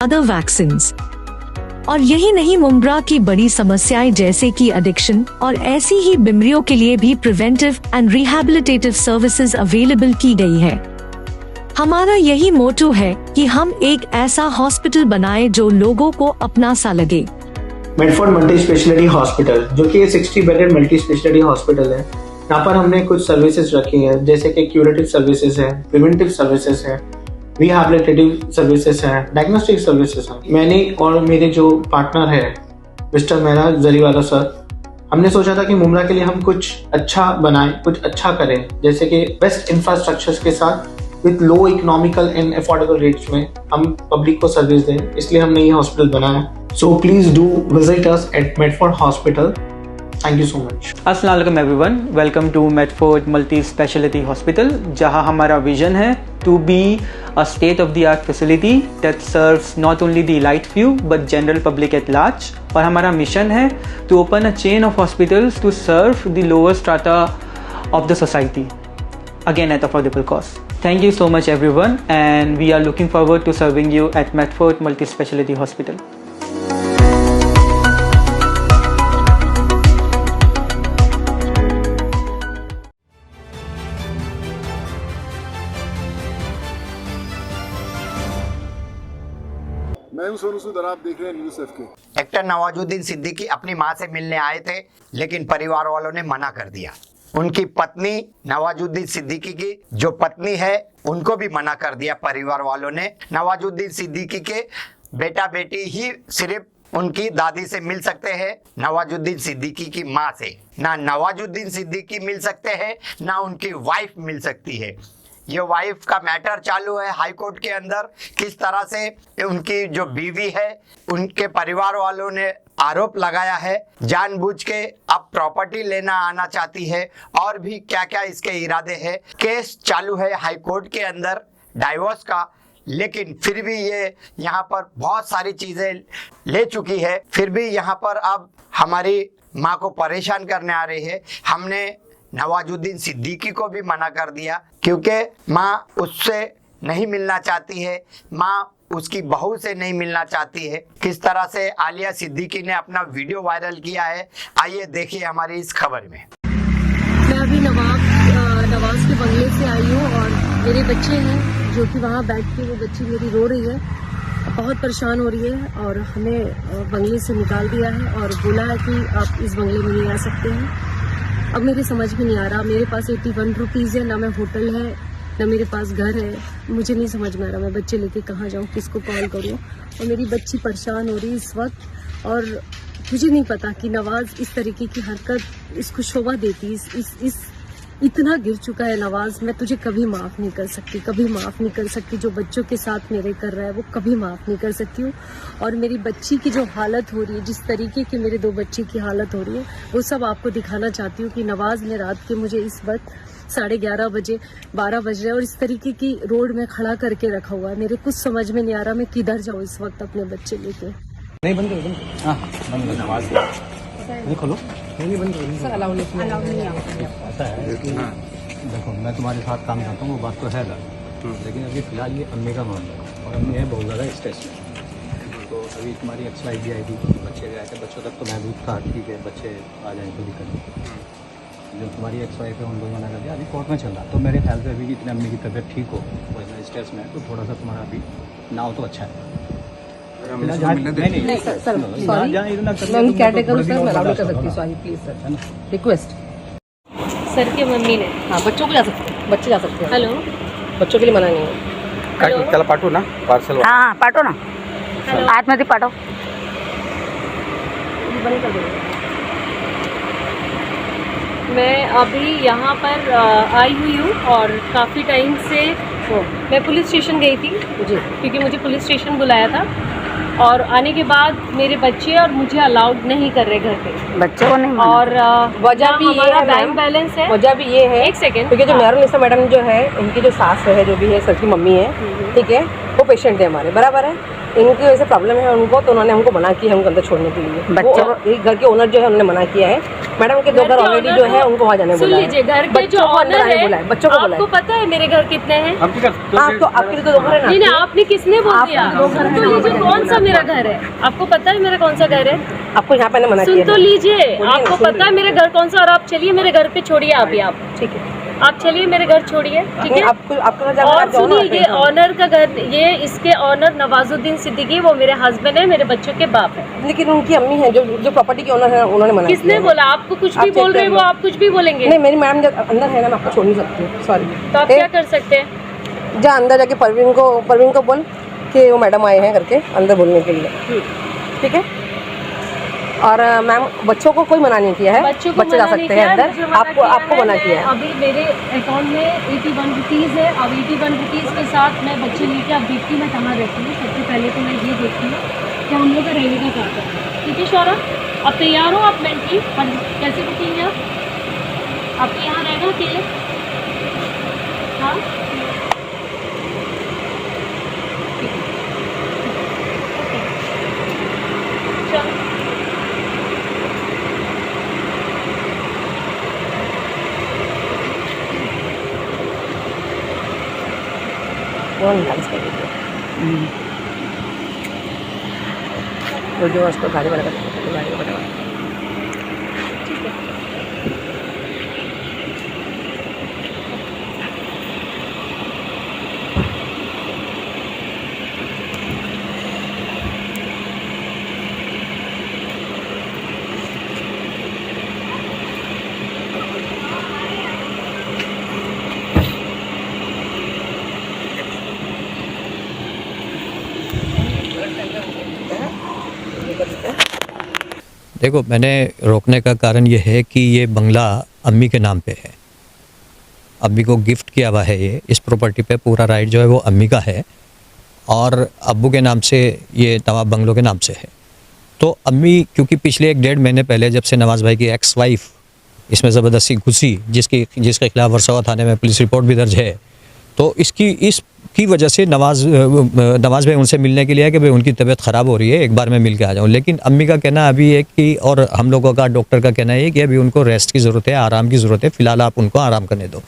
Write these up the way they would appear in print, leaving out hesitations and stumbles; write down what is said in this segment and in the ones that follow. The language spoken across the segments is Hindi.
other vaccines. और यही नहीं, मुमरा की बड़ी समस्याएं जैसे कि एडिक्शन और ऐसी ही बीमारियों के लिए भी preventive and rehabilitative services available की गई है। हमारा यही मोटो है कि हम एक ऐसा हॉस्पिटल बनाएं जो लोगों को अपना सा लगे। मेडफोर्ड मल्टी स्पेशलिटी हॉस्पिटल, जो कि 60 बेडेड मल्टी स्पेशलिटी हॉस्पिटल है, यहाँ पर हमने कुछ सर्विसेज रखी हैं, जैसे कि क्यूरेटिव सर्विसेज है, प्रिवेंटिव सर्विसेज है, रिहैबिलिटेटिव सर्विसेज है, डायग्नोस्टिक सर्विसेज है। मैंने और मेरे जो पार्टनर है मिस्टर मेहरा जरीवाला सर, हमने सोचा था कि मुमरा के लिए हम कुछ अच्छा बनाएं, कुछ अच्छा करें, जैसे कि बेस्ट इंफ्रास्ट्रक्चर्स के साथ with low economical and affordable rates में हम पब्लिक को सर्विस दें, इसलिए हमने ये हॉस्पिटल बनाया। So please do visit us at Medford hospital. Thank you so much. अस्सलाम वालेकुम everyone, welcome to Medford multi speciality hospital, जहां हमारा विजन है to be a state-of-the-art facility that serves not only the elite few but general public at large. और हमारा मिशन है to open a chain of hospitals to serve the lower strata of the society, again at affordable cost. Thank you so much everyone, and we are looking forward to serving you at Medford Multi-Speciality Hospital. मैं हूं सोनू सूद और आप देख रहे हैं न्यूज़ एफके। एक्टर नवाजुद्दीन सिद्दीकी अपनी मां से मिलने आए थे, लेकिन परिवार वालों ने मना कर दिया। उनकी पत्नी नवाजुद्दीन सिद्दीकी की जो पत्नी है, उनको भी मना कर दिया परिवार वालों ने। नवाजुद्दीन सिद्दीकी के बेटा बेटी ही सिर्फ उनकी दादी से मिल सकते हैं, नवाजुद्दीन सिद्दीकी की मां से ना नवाजुद्दीन सिद्दीकी मिल सकते हैं, ना उनकी वाइफ मिल सकती है। ये वाइफ का मैटर चालू है हाई कोर्ट के अंदर, किस तरह से उनकी जो बीवी है, उनके परिवार वालों ने आरोप लगाया है जानबूझ के अब प्रॉपर्टी लेना आना चाहती है, और भी क्या क्या इसके इरादे हैं। केस चालू है हाई कोर्ट के अंदर डाइवोर्स का, लेकिन फिर भी ये यहाँ पर बहुत सारी चीज़ें ले चुकी है, फिर भी यहाँ पर अब हमारी माँ को परेशान करने आ रही है। हमने नवाजुद्दीन सिद्दीकी को भी मना कर दिया, क्योंकि माँ उससे नहीं मिलना चाहती है, माँ उसकी बहू से नहीं मिलना चाहती है। किस तरह से आलिया सिद्दीकी ने अपना वीडियो वायरल किया है, आइए देखिए हमारी इस खबर में। मैं अभी नवाज के बंगले से आई हूँ और मेरे बच्चे हैं जो कि वहाँ बैठ के, वो बच्ची मेरी रो रही है, बहुत परेशान हो रही है, और हमें बंगले से निकाल दिया है और बोला है कि आप इस बंगले में नहीं आ सकते हैं। अब मेरे समझ में नहीं आ रहा, मेरे पास 81 रुपीज़ है, ना मैं होटल है ना मेरे पास घर है, मुझे नहीं समझ में आ रहा मैं बच्चे लेके कहाँ जाऊँ, किसको कॉल करूँ। और मेरी बच्ची परेशान हो रही है इस वक्त, और मुझे नहीं पता कि नवाज इस तरीके की हरकत इसको शोभा देती। इस इतना गिर चुका है नवाज, मैं तुझे कभी माफ़ नहीं कर सकती, कभी माफ़ नहीं कर सकती। जो बच्चों के साथ मेरे कर रहा है वो कभी माफ़ नहीं कर सकती हूँ। और मेरी बच्ची की जो हालत हो रही है, जिस तरीके की मेरे 2 बच्चे की हालत हो रही है, वो सब आपको दिखाना चाहती हूँ कि नवाज ने रात के मुझे इस वक्त 11:30 बजे 12 बज रहे और इस तरीके की रोड में खड़ा करके रखा हुआ है। मेरे कुछ समझ में नहीं आ रहा मैं किधर जाऊँ इस वक्त अपने बच्चे लेके। नहीं बंद करो, हाँ बंद करो, आवाज़ नहीं खोलो, नहीं बंद करो सर, अलाउ नहीं ऐसा है कि देखो मैं तुम्हारे साथ काम करता हूँ, वो बात तो है ना, लेकिन अभी फिलहाल ये अम्मी का मामला है और अम्मी है बहुत ज़्यादा स्ट्रेस में। तो अभी तुम्हारी एक्स आई डी बच्चे गए थे, बच्चों तक तो महदूद था, ठीक है बच्चे आ जाए तो दिक्कत नहीं। जो तुम्हारी एक्स वाइफ है उन लोगों ने कर दिया, अभी कोर्ट में चल रहा। तो मेरे ख्याल से अभी इतने अम्मी की तबीयत ठीक हो, वो इतना स्ट्रेस में है, तो थोड़ा सा तुम्हारा अभी ना हो तो अच्छा है। रिक्वेस्ट सर के मम्मी ने, हाँ बच्चों को जा सकते हैं, बच्चे जा सकते हैं। हेलो, बच्चों के लिए मना नहीं है। चला पाठो ना पार्सल, हाँ पाठो ना, आतमध्ये पाठव। मैं अभी यहाँ पर आई हुई हूँ और काफ़ी टाइम से मैं पुलिस स्टेशन गई थी क्योंकि मुझे पुलिस स्टेशन बुलाया था, और आने के बाद मेरे बच्चे और मुझे अलाउड नहीं कर रहे घर पे, बच्चों को नहीं। और वजह भी ये है, बैंक बैलेंस है, वजह भी ये है, एक सेकेंड, क्योंकि जो मेहरुन्निसा मैडम जो है, इनकी जो सास है, जो भी है सर की मम्मी है, ठीक है, वो पेशेंट है हमारे, बराबर है। इनकी वजह से प्रॉब्लम है उनको, तो उन्होंने हमको मना किया हमको अंदर छोड़ने के लिए। बच्चे घर के ओनर जो है उन्होंने मना किया है। मैडम के 2 घर ऑलरेडी जो है उनको वहाँ जाने बोला है। लीजिए, घर के जो ऑनर है, बच्चों को बोला है। आपको पता है मेरे घर कितने हैं? आपको आपके तो 2 घर है ना? नहीं, आपने किसने बोल दिया? तो लीजिए, कौन सा मेरा घर है? आपको पता है मेरा कौन सा घर है? आपको यहाँ पे मना किया। सुन तो लीजिए, आपको पता है मेरा घर कौन सा, और आप चलिए मेरे घर पे छोड़िए आप ही। आप ठीक है, आप चलिए मेरे घर छोड़िए, ठीक है? आपको और सुनिए, ये ऑनर का घर, ये इसके ऑनर नवाजुद्दीन सिद्दीकी, वो मेरे हस्बैंड है, मेरे बच्चों के बाप है। लेकिन उनकी अम्मी है जो प्रॉपर्टी के ऑनर है, उन्होंने मना किया। किसने बोला? आपको कुछ भी बोल रहे हैं वो, आप कुछ भी बोलेंगे? नहीं, मेरी मैडम जब अंदर है ना, मैं आपको छोड़ नहीं सकती हूँ, सॉरी। तो आप क्या कर सकते हैं? जा अंदर जाके परवीन को बोल कि वो मैडम आए हैं करके अंदर बोलने के लिए, ठीक है? और मैम बच्चों को कोई मना नहीं किया है, बच्चे जा सकते हैं अंदर। आपको मना किया है। अभी मेरे अकाउंट में 81 रुपीज़ है। अब 81 रुपीज़ के साथ मैं बच्चे लेके, अब देखती मैं कहाँ रहती हूँ। सबसे पहले तो मैं ये देखती हूँ कि हम लोग का रहने का क्या करना है, ठीक है शौरा? अब तैयार हो आप मेंटली? कैसे रुकेंगे आप? आपके यहाँ रहेगा अकेले? हाँ, चलो। जो उसको गाड़ी वाला गाड़ी वाला देखो, मैंने रोकने का कारण ये है कि ये बंगला अम्मी के नाम पे है। अम्मी को गिफ्ट किया हुआ है ये, इस प्रॉपर्टी पे पूरा राइट जो है वो अम्मी का है और अब्बू के नाम से ये नवाब बंगलों के नाम से है। तो अम्मी क्योंकि पिछले 1-1.5 महीने पहले जब से नवाज़ भाई की एक्स वाइफ इसमें ज़बरदस्ती घुसी, जिसके खिलाफ वर्सोवा थाने में पुलिस रिपोर्ट भी दर्ज है, तो इसकी वजह से नवाज़ भाई उनसे मिलने के लिए है कि भाई उनकी तबीयत ख़राब हो रही है, एक बार मैं मिल के आ जाऊँ। लेकिन अम्मी का कहना अभी है कि, और हम लोगों का डॉक्टर का कहना है कि अभी उनको रेस्ट की ज़रूरत है, आराम की ज़रूरत है, फ़िलहाल आप उनको आराम करने दो।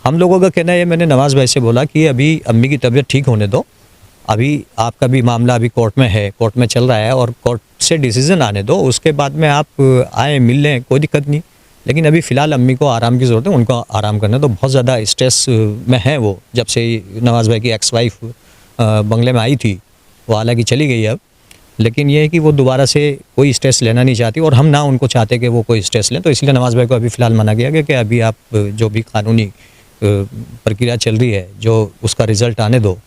हम लोगों का कहना है, मैंने नवाज़ भाई से बोला कि अभी अम्मी की तबीयत ठीक होने दो, अभी आपका भी मामला अभी कोर्ट में है, कोर्ट में चल रहा है और कोर्ट से डिसीज़न आने दो, उसके बाद में आप आए मिल लें, कोई दिक्कत नहीं। लेकिन अभी फ़िलहाल अम्मी को आराम की ज़रूरत है, उनको आराम करना। तो बहुत ज़्यादा स्ट्रेस में है वो, जब से नवाज़ भाई की एक्स वाइफ बंगले में आई थी, वो हालांकि चली गई अब, लेकिन ये है कि वो दोबारा से कोई स्ट्रेस लेना नहीं चाहती और हम ना उनको चाहते कि वो कोई स्ट्रेस लें। तो इसलिए नवाज़ भाई को अभी फ़िलहाल मना किया गया कि अभी आप जो भी कानूनी प्रक्रिया चल रही है, जो उसका रिज़ल्ट आने दो,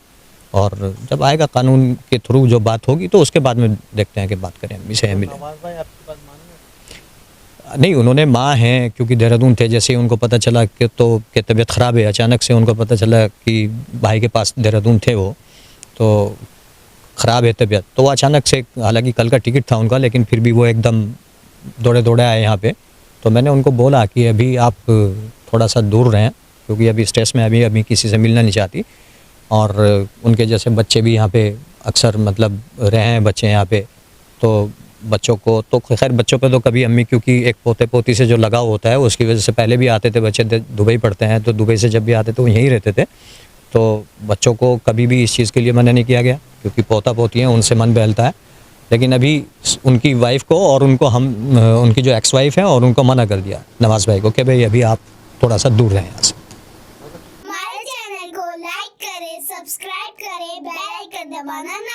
और जब आएगा कानून के थ्रू जो बात होगी तो उसके बाद में देखते हैं कि बात करें, अम्मी से मिले। नहीं, उन्होंने माँ हैं, क्योंकि देहरादून थे, जैसे ही उनको पता चला कि तबीयत ख़राब है, अचानक से उनको पता चला कि भाई के पास देहरादून थे वो, तो ख़राब है तबीयत, तो वो अचानक से, हालांकि कल का टिकट था उनका, लेकिन फिर भी वो एकदम दौड़े आए यहाँ पे। तो मैंने उनको बोला कि अभी आप थोड़ा सा दूर रहें, क्योंकि अभी स्ट्रेस में अभी किसी से मिलना नहीं चाहती, और उनके जैसे बच्चे भी यहाँ पे अक्सर मतलब रहे हैं बच्चे यहाँ पे, तो बच्चों को तो खैर बच्चों पे तो कभी अम्मी, क्योंकि एक पोते पोती से जो लगाव होता है उसकी वजह से पहले भी आते थे बच्चे, दुबई पढ़ते हैं, तो दुबई से जब भी आते थे वो यहीं रहते थे, तो बच्चों को कभी भी इस चीज़ के लिए मना नहीं किया गया, क्योंकि पोता पोती हैं उनसे मन बहलता है। लेकिन अभी उनकी वाइफ को और उनको उनकी जो एक्स वाइफ है और उनको मना कर दिया नवाज़ भाई को कि भाई अभी आप थोड़ा सा दूर रहें यहाँ से। हमारे चैनल को लाइक करें, सब्सक्राइब करें, बेल आइकन दबाना ना